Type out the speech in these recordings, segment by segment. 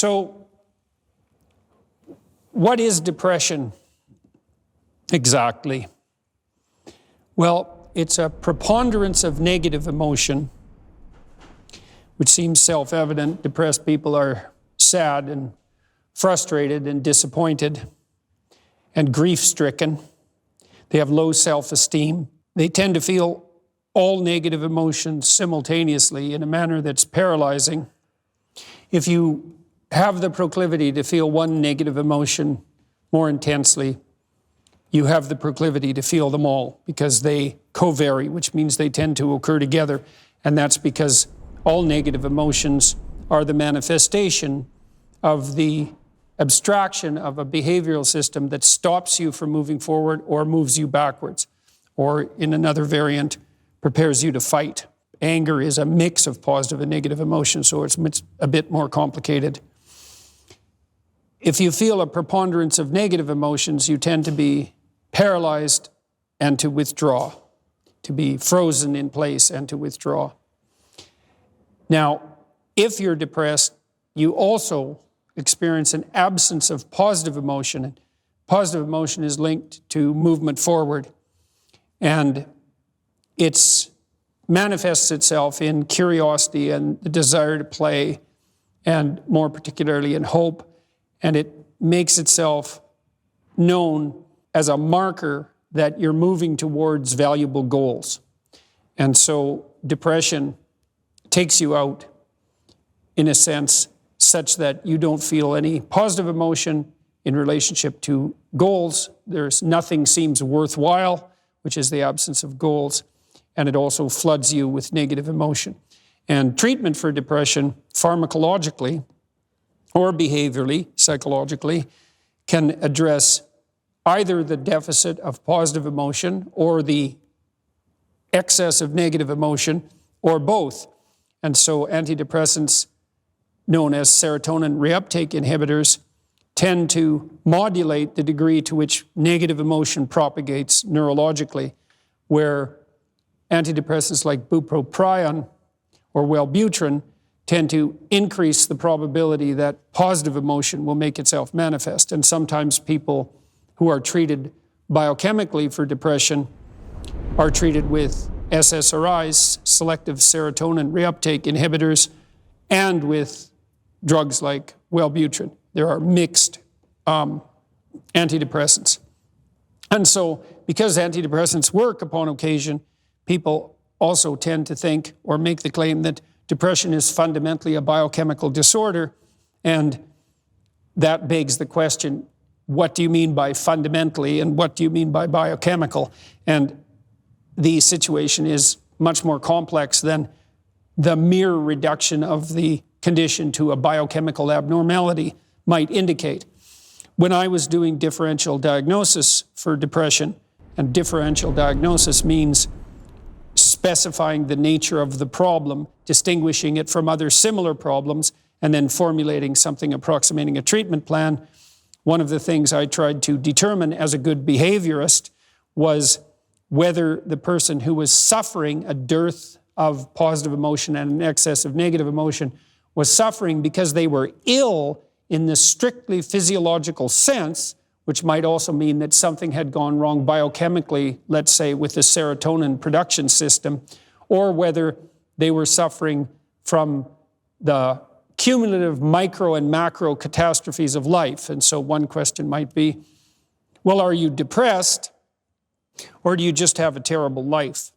So, what is depression exactly? Well, it's a preponderance of negative emotion, which seems self-evident. Depressed people are sad and frustrated and disappointed and grief-stricken. They have low self-esteem. They tend to feel all negative emotions simultaneously in a manner that's paralyzing. If you have the proclivity to feel one negative emotion more intensely, you have the proclivity to feel them all because they co-vary, which means they tend to occur together. And that's because all negative emotions are the manifestation of the abstraction of a behavioral system that stops you from moving forward or moves you backwards, or in another variant, prepares you to fight. Anger is a mix of positive and negative emotions, so it's a bit more complicated. If you feel a preponderance of negative emotions, you tend to be paralyzed and to withdraw, to be frozen in place and to withdraw. Now, if you're depressed, you also experience an absence of positive emotion. And positive emotion is linked to movement forward, and it manifests itself in curiosity and the desire to play, and more particularly in hope, and it makes itself known as a marker that you're moving towards valuable goals. And so depression takes you out in a sense such that you don't feel any positive emotion in relationship to goals. Nothing seems worthwhile, which is the absence of goals, and it also floods you with negative emotion. And treatment for depression, pharmacologically or behaviorally, psychologically, can address either the deficit of positive emotion or the excess of negative emotion, or both. And so antidepressants, known as serotonin reuptake inhibitors, tend to modulate the degree to which negative emotion propagates neurologically, where antidepressants like bupropion or Wellbutrin tend to increase the probability that positive emotion will make itself manifest. And sometimes people who are treated biochemically for depression are treated with SSRIs, selective serotonin reuptake inhibitors, and with drugs like Wellbutrin. There are mixed antidepressants. And so, because antidepressants work upon occasion, people also tend to think or make the claim that depression is fundamentally a biochemical disorder, and that begs the question, what do you mean by fundamentally and what do you mean by biochemical? And the situation is much more complex than the mere reduction of the condition to a biochemical abnormality might indicate. When I was doing differential diagnosis for depression, and differential diagnosis means specifying the nature of the problem, distinguishing it from other similar problems, and then formulating something approximating a treatment plan, one of the things I tried to determine as a good behaviorist was whether the person who was suffering a dearth of positive emotion and an excess of negative emotion was suffering because they were ill in the strictly physiological sense, which might also mean that something had gone wrong biochemically, let's say with the serotonin production system, or whether they were suffering from the cumulative micro and macro catastrophes of life. And so one question might be, well, are you depressed, or do you just have a terrible life?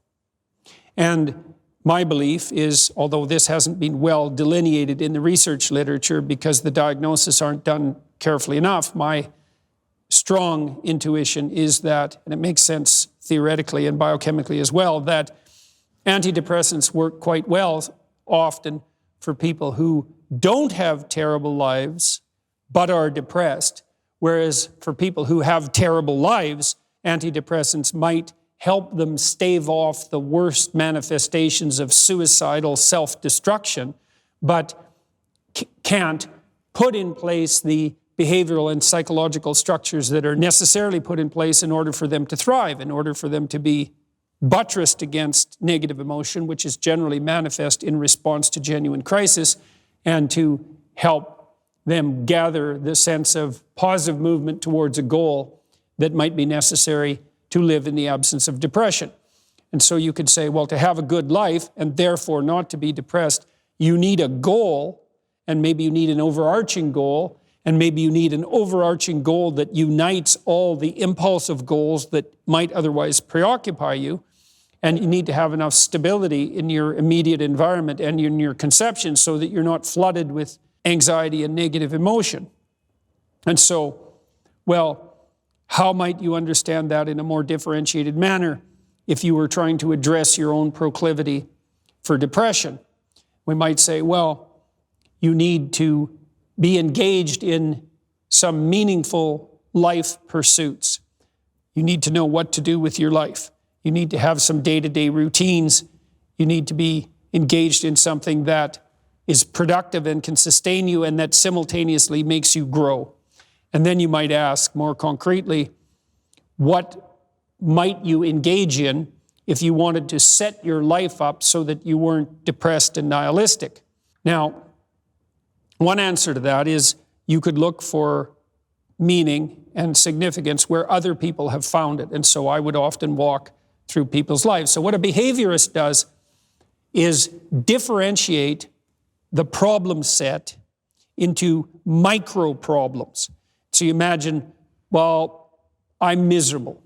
And my belief is, although this hasn't been well delineated in the research literature because the diagnoses aren't done carefully enough, my strong intuition is that, and it makes sense theoretically and biochemically as well, that antidepressants work quite well often for people who don't have terrible lives but are depressed, whereas for people who have terrible lives, antidepressants might help them stave off the worst manifestations of suicidal self-destruction, but can't put in place the behavioral and psychological structures that are necessarily put in place in order for them to thrive, in order for them to be buttressed against negative emotion, which is generally manifest in response to genuine crisis, and to help them gather the sense of positive movement towards a goal that might be necessary to live in the absence of depression. And so you could say, well, to have a good life and therefore not to be depressed, you need a goal, and maybe you need an overarching goal, and maybe you need an overarching goal that unites all the impulsive goals that might otherwise preoccupy you. And you need to have enough stability in your immediate environment and in your conception so that you're not flooded with anxiety and negative emotion. And so, well, how might you understand that in a more differentiated manner if you were trying to address your own proclivity for depression? We might say, well, you need to be engaged in some meaningful life pursuits. You need to know what to do with your life. You need to have some day-to-day routines. You need to be engaged in something that is productive and can sustain you and that simultaneously makes you grow. And then you might ask more concretely, what might you engage in if you wanted to set your life up so that you weren't depressed and nihilistic? Now, one answer to that is you could look for meaning and significance where other people have found it. And so I would often walk through people's lives. So what a behaviorist does is differentiate the problem set into micro problems. So you imagine, well, I'm miserable.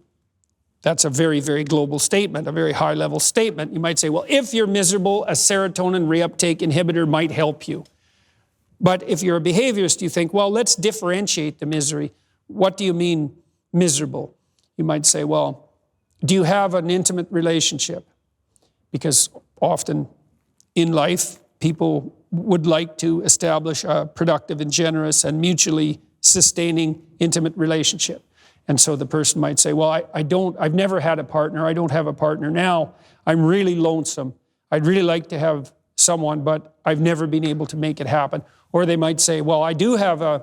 That's a very, very global statement, a very high-level statement. You might say, well, if you're miserable, a serotonin reuptake inhibitor might help you. But if you're a behaviorist, you think, well, let's differentiate the misery. What do you mean miserable? You might say, well, do you have an intimate relationship? Because often in life, people would like to establish a productive and generous and mutually sustaining intimate relationship. And so the person might say, well, I've never had a partner. I don't have a partner now. I'm really lonesome. I'd really like to have someone, but I've never been able to make it happen. Or they might say, well, I do have an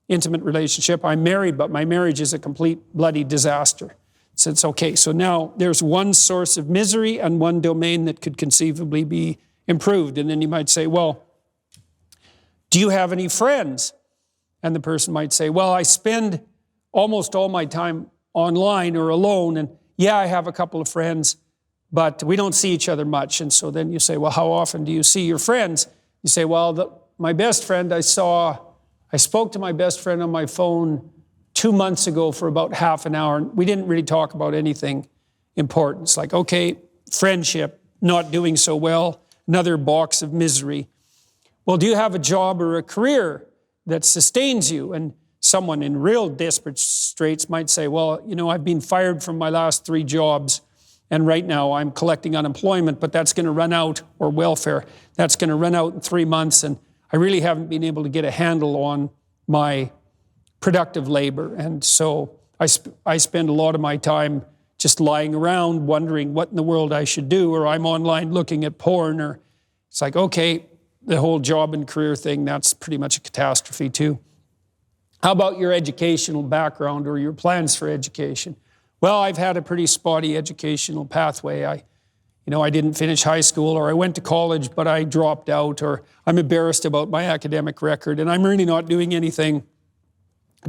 intimate relationship. I'm married, but my marriage is a complete bloody disaster. So it's okay. So now there's one source of misery and one domain that could conceivably be improved. And then you might say, well, do you have any friends? And the person might say, well, I spend almost all my time online or alone. And yeah, I have a couple of friends, but we don't see each other much. And so then you say, well, how often do you see your friends? You say, well, my best friend I spoke to my best friend on my phone 2 months ago for about half an hour. And we didn't really talk about anything important. It's like, okay, friendship, not doing so well, another box of misery. Well, do you have a job or a career that sustains you? And someone in real desperate straits might say, well, you know, I've been fired from my last 3 jobs, and right now I'm collecting unemployment, but that's going to run out, or welfare, that's going to run out in 3 months, and I really haven't been able to get a handle on my productive labor. And so I spend a lot of my time just lying around wondering what in the world I should do, or I'm online looking at porn, or it's like, okay, the whole job and career thing, that's pretty much a catastrophe too. How about your educational background or your plans for education? Well, I've had a pretty spotty educational pathway. I didn't finish high school, or I went to college, but I dropped out, or I'm embarrassed about my academic record, and I'm really not doing anything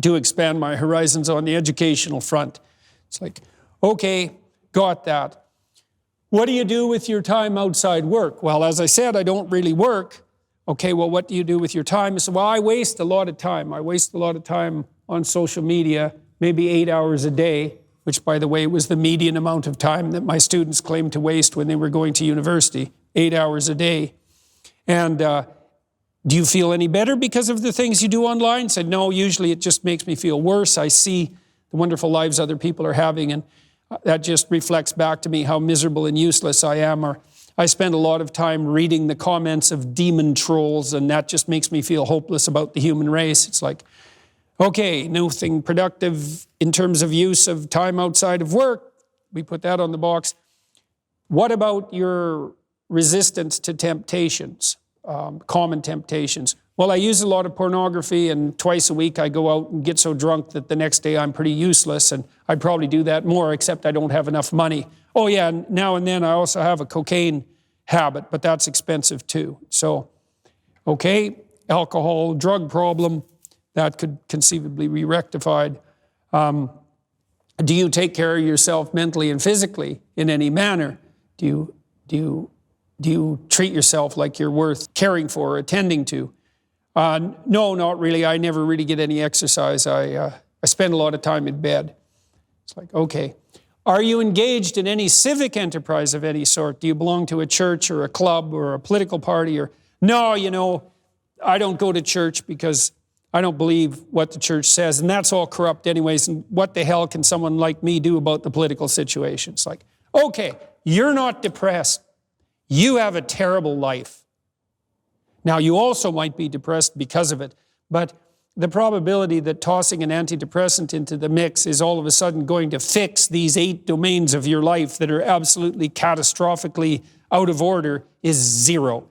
to expand my horizons on the educational front. It's like, okay, got that. What do you do with your time outside work? Well, as I said, I don't really work. Okay, well, what do you do with your time? So, well, I waste a lot of time. I waste a lot of time on social media, maybe 8 hours a day, which, by the way, was the median amount of time that my students claimed to waste when they were going to university, 8 hours a day. And do you feel any better because of the things you do online? I said, no, usually it just makes me feel worse. I see the wonderful lives other people are having, and that just reflects back to me how miserable and useless I am. Or I spend a lot of time reading the comments of demon trolls, and that just makes me feel hopeless about the human race. It's like, okay, nothing productive in terms of use of time outside of work. We put that on the box. What about your resistance to temptations, common temptations? Well, I use a lot of pornography, and twice a week I go out and get so drunk that the next day I'm pretty useless, and I'd probably do that more, except I don't have enough money. Oh yeah, now and then I also have a cocaine habit, but that's expensive too. So, okay, alcohol, drug problem, that could conceivably be rectified. Do you take care of yourself mentally and physically in any manner? Do you treat yourself like you're worth caring for or attending to? No, not really. I never really get any exercise. I spend a lot of time in bed. It's like, okay. Are you engaged in any civic enterprise of any sort? Do you belong to a church or a club or a political party? Or no, you know, I don't go to church because I don't believe what the church says, and that's all corrupt anyways, and what the hell can someone like me do about the political situation? It's like, okay, you're not depressed. You have a terrible life. Now, you also might be depressed because of it, but the probability that tossing an antidepressant into the mix is all of a sudden going to fix these 8 domains of your life that are absolutely catastrophically out of order is 0.